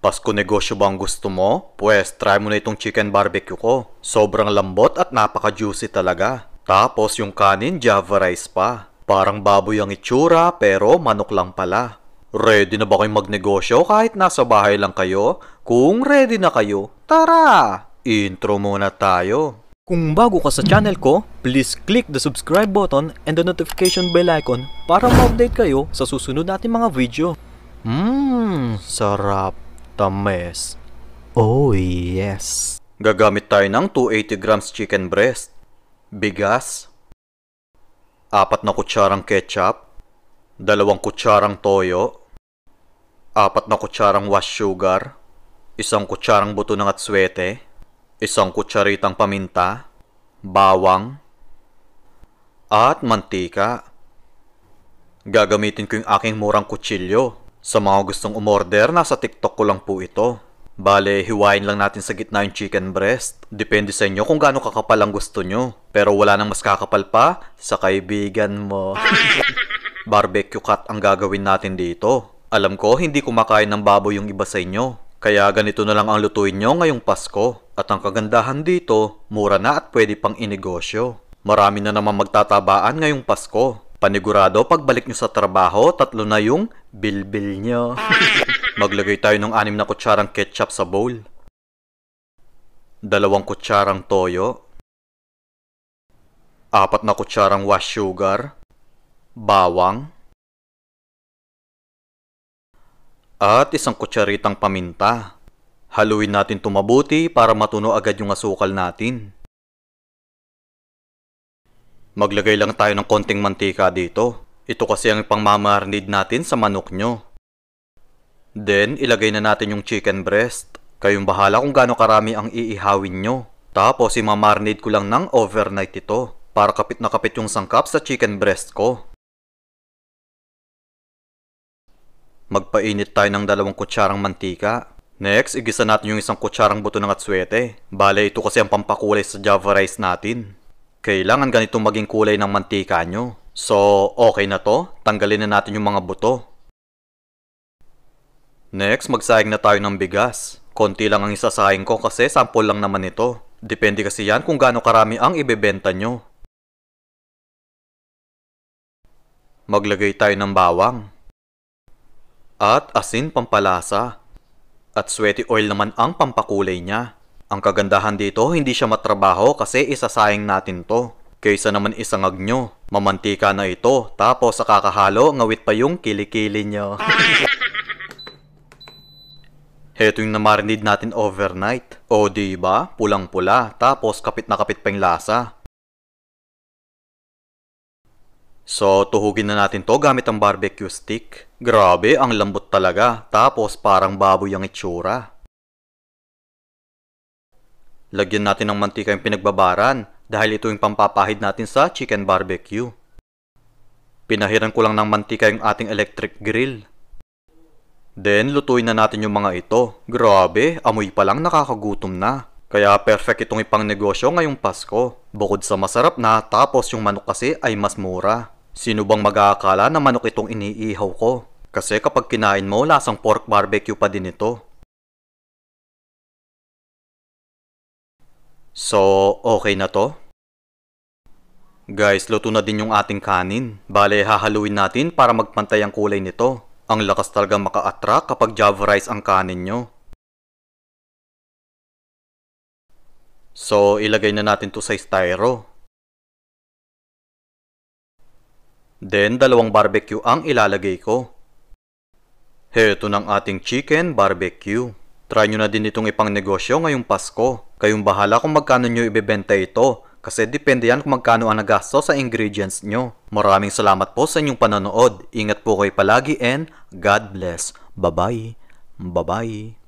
Pasko negosyo bang gusto mo? Pwes, try mo na itong chicken barbecue ko. Sobrang lambot at napaka-juicy talaga. Tapos yung kanin, Java rice pa. Parang baboy ang itsura pero manok lang pala. Ready na ba kayong magnegosyo kahit nasa bahay lang kayo? Kung ready na kayo, tara! Intro muna tayo. Kung bago ka sa channel ko, please click the subscribe button and the notification bell icon para ma-update kayo sa susunod nating mga video. Sarap. Tames. Oh yes. Gagamit tayo ng 280 grams chicken breast. Bigas. 4 na kutsarang ketchup. 2 kutsarang toyo. 4 na kutsarang wash sugar. 1 kutsarang buto ng atswete. 1 kutsaritang paminta. Bawang. At mantika. Gagamitin ko yung aking murang kutsilyo. Sa mga gustong umorder, nasa TikTok ko lang po ito. Bale, hiwain lang natin sa gitna yung chicken breast. Depende sa inyo kung gaano kakapal ang gusto nyo. Pero wala nang mas kakapal pa sa kaibigan mo. Barbecue cut ang gagawin natin dito. Alam ko, hindi kumakain ng baboy yung iba sa inyo. Kaya ganito na lang ang lutuin nyo ngayong Pasko. At ang kagandahan dito, mura na at pwede pang inegosyo. Marami na naman magtatabaan ngayong Pasko. Panigurado, pagbalik nyo sa trabaho, 3 na yung bilbil nyo. Maglagay tayo ng 6 na kutsarang ketchup sa bowl. 2 kutsarang toyo. 4 na kutsarang wash sugar. Bawang. At 1 kutsaritang paminta. Haluin natin ito mabuti para matuno agad yung asukal natin. Maglagay lang tayo ng konting mantika dito. Ito kasi ang pangmamarinade natin sa manok nyo. Then, ilagay na natin yung chicken breast. Kayong bahala kung gaano karami ang iihawin nyo. Tapos, imamarinade ko lang ng overnight ito. Para kapit na kapit yung sangkap sa chicken breast ko. Magpainit tayo ng 2 kutsarang mantika. Next, igisa natin yung 1 kutsarang buto ng atswete. Bale, ito kasi ang pampakulay sa Java rice natin. Kailangan ganito maging kulay ng mantika nyo. So, okay na to. Tanggalin na natin yung mga buto. Next, magsayang na tayo ng bigas. Konti lang ang isasayang ko kasi sample lang naman ito. Depende kasi yan kung gaano karami ang ibebenta nyo. Maglagay tayo ng bawang. At asin pampalasa. At sweaty oil naman ang pampakulay niya. Ang kagandahan dito, hindi siya matrabaho kasi isasayang natin to. Kaysa naman isangag nyo, mamantika na ito, tapos sa kakahalo, ngawit pa yung kilikili nyo. Heto yung namarinade natin overnight. O diba, pulang-pula, tapos kapit na kapit pa yung lasa. So, tuhugin na natin to gamit ang barbecue stick. Grabe, ang lambot talaga, tapos parang baboy ang itsura. Lagyan natin ng mantika yung pinagbabaran dahil ito yung pampapahid natin sa chicken barbecue. Pinahiran ko lang ng mantika yung ating electric grill. Then, lutuin na natin yung mga ito. Grabe, amoy pa lang nakakagutom na. Kaya perfect itong ipang negosyo ngayong Pasko. Bukod sa masarap na, tapos yung manok kasi ay mas mura. Sino bang mag-aakala na manok itong iniihaw ko? Kasi kapag kinain mo, lasang pork barbecue pa din ito. So, okay na to? Guys, luto na din yung ating kanin. Bale, hahaluin natin para magpantay ang kulay nito. Ang lakas talaga maka-attract kapag Java rice ang kanin nyo. So, ilagay na natin to sa styro. Then, 2 barbecue ang ilalagay ko. Heto ng ating chicken barbecue. Try nyo na din itong ipang negosyo ngayong Pasko. Kayong bahala kung magkano nyo ibebenta ito. Kasi depende yan kung magkano ang nagasto sa ingredients nyo. Maraming salamat po sa inyong panonood. Ingat po kayo palagi and God bless. Bye-bye. Bye-bye.